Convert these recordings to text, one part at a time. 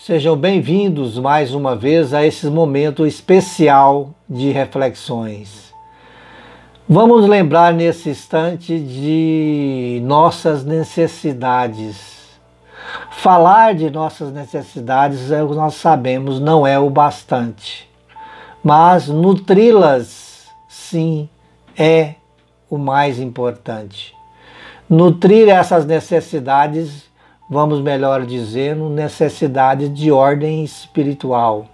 Sejam bem-vindos mais uma vez a esse momento especial de reflexões. Vamos lembrar nesse instante de nossas necessidades. Falar de nossas necessidades, nós sabemos, não é o bastante. Mas nutri-las, sim, é o mais importante. Nutrir essas necessidades, vamos melhor dizendo, necessidades de ordem espiritual.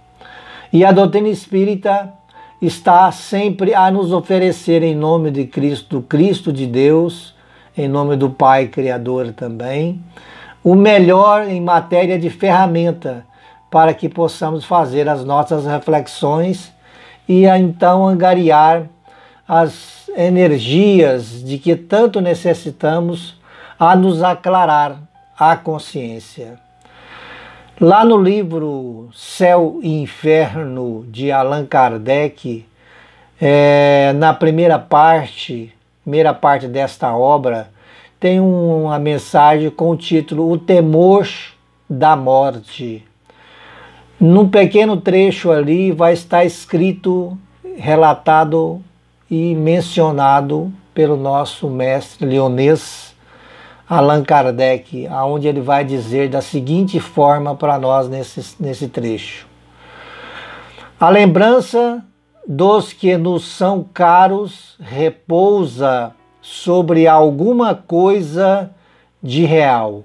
E a doutrina espírita está sempre a nos oferecer, em nome de Cristo, do Cristo de Deus, em nome do Pai Criador também, o melhor em matéria de ferramenta para que possamos fazer as nossas reflexões e então angariar as energias de que tanto necessitamos a nos aclarar a consciência. Lá no livro Céu e Inferno, de Allan Kardec, na primeira parte desta obra, tem uma mensagem com o título O Temor da Morte. Num pequeno trecho ali vai estar escrito, relatado e mencionado pelo nosso mestre leonês Allan Kardec, aonde ele vai dizer da seguinte forma para nós nesse trecho: a lembrança dos que nos são caros repousa sobre alguma coisa de real.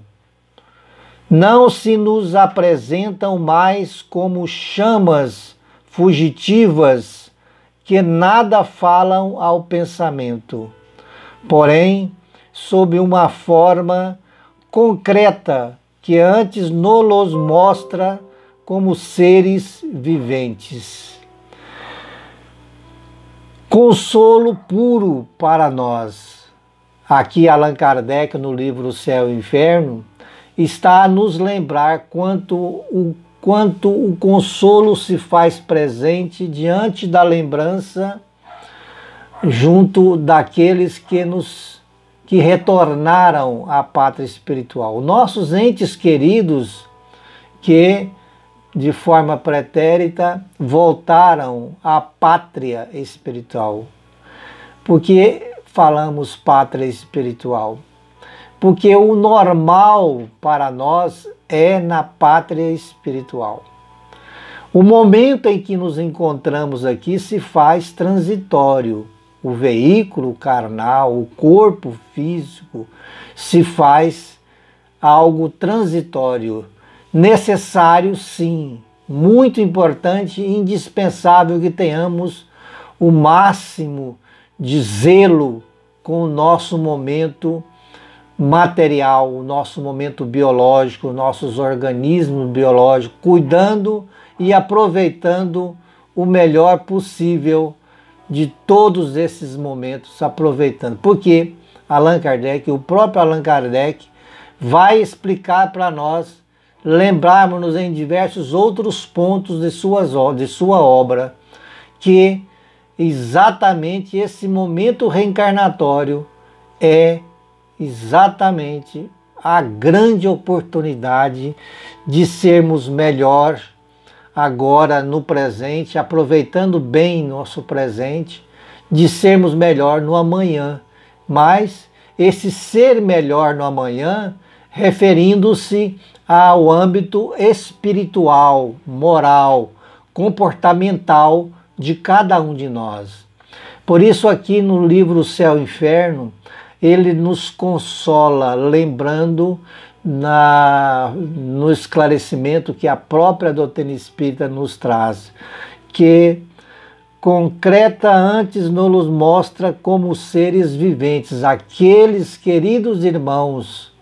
Não se nos apresentam mais como chamas fugitivas que nada falam ao pensamento, porém, sob uma forma concreta que antes nos mostra como seres viventes. Consolo puro para nós. Aqui Allan Kardec, no livro Céu e Inferno, está a nos lembrar quanto o consolo se faz presente diante da lembrança junto daqueles que retornaram à pátria espiritual. Nossos entes queridos que, de forma pretérita, voltaram à pátria espiritual. Por que falamos pátria espiritual? Porque o normal para nós é na pátria espiritual. O momento em que nos encontramos aqui se faz transitório. O veículo carnal, o corpo físico, se faz algo transitório. Necessário, sim, muito importante e indispensável que tenhamos o máximo de zelo com o nosso momento material, o nosso momento biológico, nossos organismos biológicos, cuidando e aproveitando o melhor possível de todos esses momentos, aproveitando. Porque Allan Kardec, o próprio Allan Kardec, vai explicar para nós, lembrarmos-nos em diversos outros pontos de sua obra, que exatamente esse momento reencarnatório é exatamente a grande oportunidade de sermos melhor agora no presente, aproveitando bem nosso presente, de sermos melhor no amanhã. Mas esse ser melhor no amanhã, referindo-se ao âmbito espiritual, moral, comportamental de cada um de nós. Por isso aqui no livro Céu e Inferno, ele nos consola, lembrando no esclarecimento que a própria doutrina espírita nos traz, que concreta antes nos mostra como seres viventes, aqueles queridos irmãos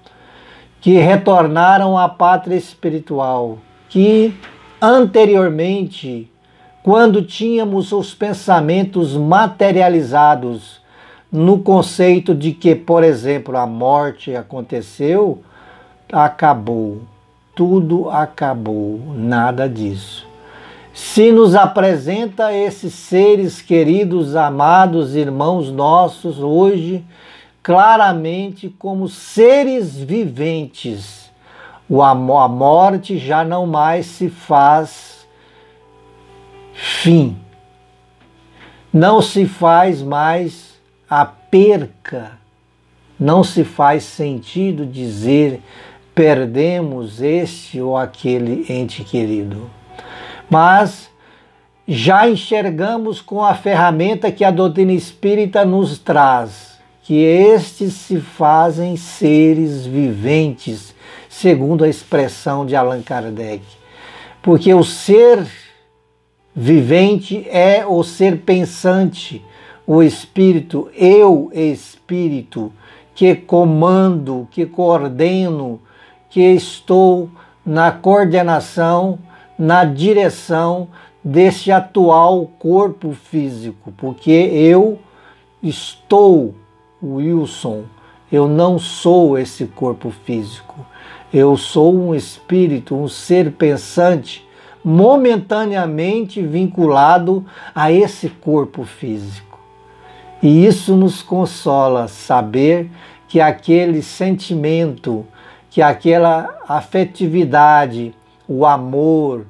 que retornaram à pátria espiritual, que anteriormente, quando tínhamos os pensamentos materializados no conceito de que, por exemplo, a morte aconteceu, acabou, tudo acabou, nada disso. Se nos apresenta esses seres queridos, amados, irmãos nossos, hoje, claramente como seres viventes, A morte já não mais se faz fim. Não se faz mais a perca. Não se faz sentido dizer perdemos este ou aquele ente querido. Mas já enxergamos com a ferramenta que a doutrina espírita nos traz, que estes se fazem seres viventes, segundo a expressão de Allan Kardec. Porque o ser vivente é o ser pensante, o espírito, eu espírito, que comando, que coordeno, que estou na coordenação, na direção desse atual corpo físico, porque eu estou Wilson, eu não sou esse corpo físico, eu sou um espírito, um ser pensante, momentaneamente vinculado a esse corpo físico. E isso nos consola, saber que aquele sentimento, que aquela afetividade, o amor,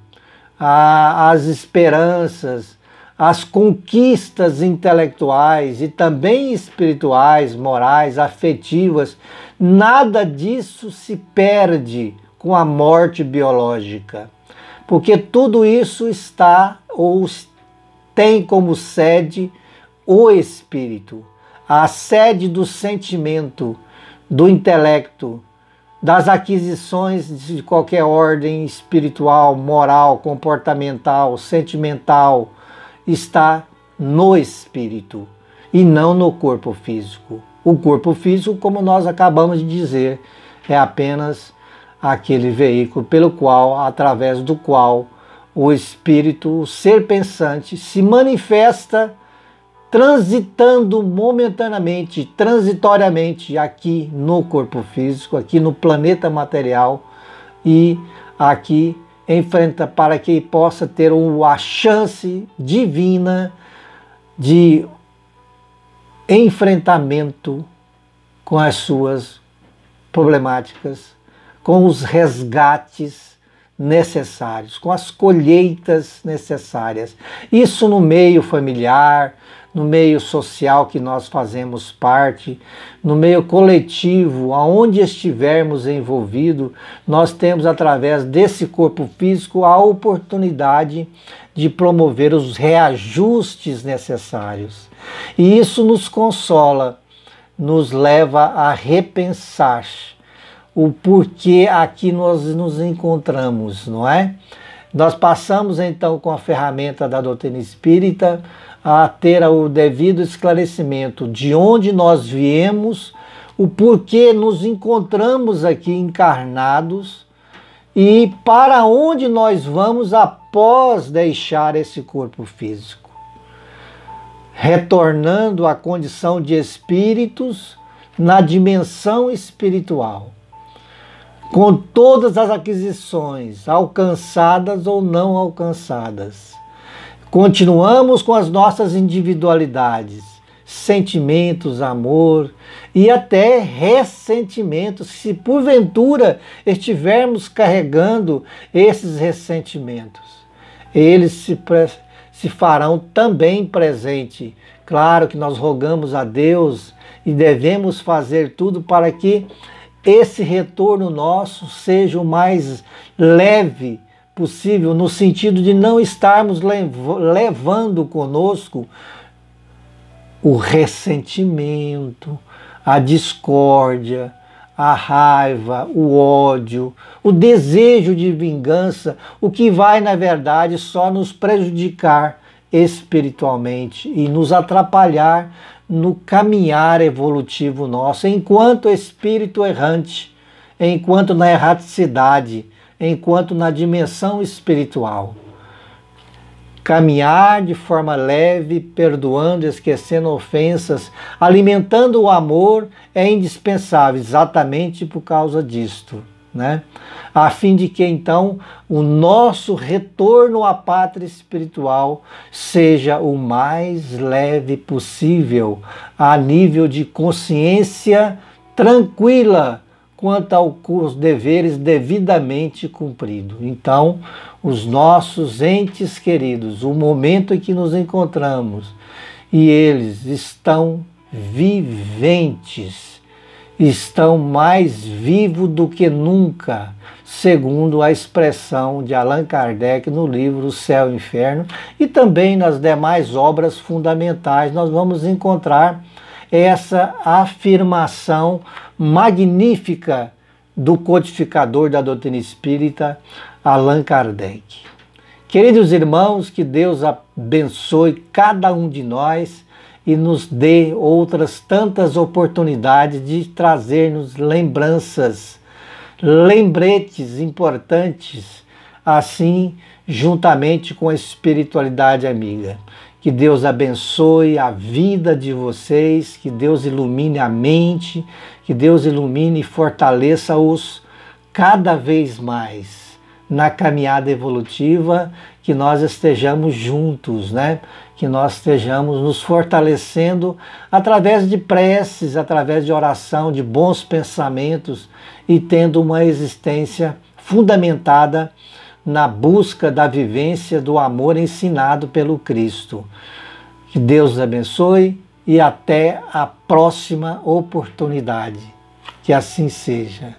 as esperanças, as conquistas intelectuais e também espirituais, morais, afetivas, nada disso se perde com a morte biológica, porque tudo isso está ou tem como sede o espírito, a sede do sentimento, do intelecto, das aquisições de qualquer ordem espiritual, moral, comportamental, sentimental, está no espírito e não no corpo físico. O corpo físico, como nós acabamos de dizer, é apenas aquele veículo pelo qual, através do qual o espírito, o ser pensante, se manifesta transitando momentaneamente, transitoriamente aqui no corpo físico, aqui no planeta material e aqui enfrenta para que possa ter a chance divina de enfrentamento com as suas problemáticas, com os resgates necessários, com as colheitas necessárias. Isso no meio familiar, no meio social que nós fazemos parte, no meio coletivo, aonde estivermos envolvidos, nós temos, através desse corpo físico, a oportunidade de promover os reajustes necessários. E isso nos consola, nos leva a repensar o porquê aqui nós nos encontramos, não é? Nós passamos então com a ferramenta da doutrina espírita a ter o devido esclarecimento de onde nós viemos, o porquê nos encontramos aqui encarnados e para onde nós vamos após deixar esse corpo físico. Retornando à condição de espíritos na dimensão espiritual, com todas as aquisições, alcançadas ou não alcançadas. Continuamos com as nossas individualidades, sentimentos, amor e até ressentimentos, se porventura estivermos carregando esses ressentimentos. Eles se farão também presente. Claro que nós rogamos a Deus e devemos fazer tudo para que esse retorno nosso seja o mais leve possível, no sentido de não estarmos levando conosco o ressentimento, a discórdia, a raiva, o ódio, o desejo de vingança, o que vai, na verdade, só nos prejudicar espiritualmente e nos atrapalhar no caminhar evolutivo nosso, enquanto espírito errante, enquanto na erraticidade, enquanto na dimensão espiritual. Caminhar de forma leve, perdoando, esquecendo ofensas, alimentando o amor é indispensável, exatamente por causa disto, né? A fim de que então o nosso retorno à pátria espiritual seja o mais leve possível, a nível de consciência tranquila, quanto aos deveres devidamente cumpridos. Então, os nossos entes queridos, o momento em que nos encontramos, e eles estão viventes, estão mais vivos do que nunca, segundo a expressão de Allan Kardec no livro O Céu e o Inferno, e também nas demais obras fundamentais nós vamos encontrar essa afirmação magnífica do codificador da doutrina espírita, Allan Kardec. Queridos irmãos, que Deus abençoe cada um de nós e nos dê outras tantas oportunidades de trazer-nos lembranças, lembretes importantes, assim, juntamente com a espiritualidade amiga. Que Deus abençoe a vida de vocês, que Deus ilumine a mente, que Deus ilumine e fortaleça-os cada vez mais na caminhada evolutiva, que nós estejamos juntos, né? Que nós estejamos nos fortalecendo através de preces, através de oração, de bons pensamentos e tendo uma existência fundamentada na busca da vivência do amor ensinado pelo Cristo. Que Deus os abençoe e até a próxima oportunidade. Que assim seja.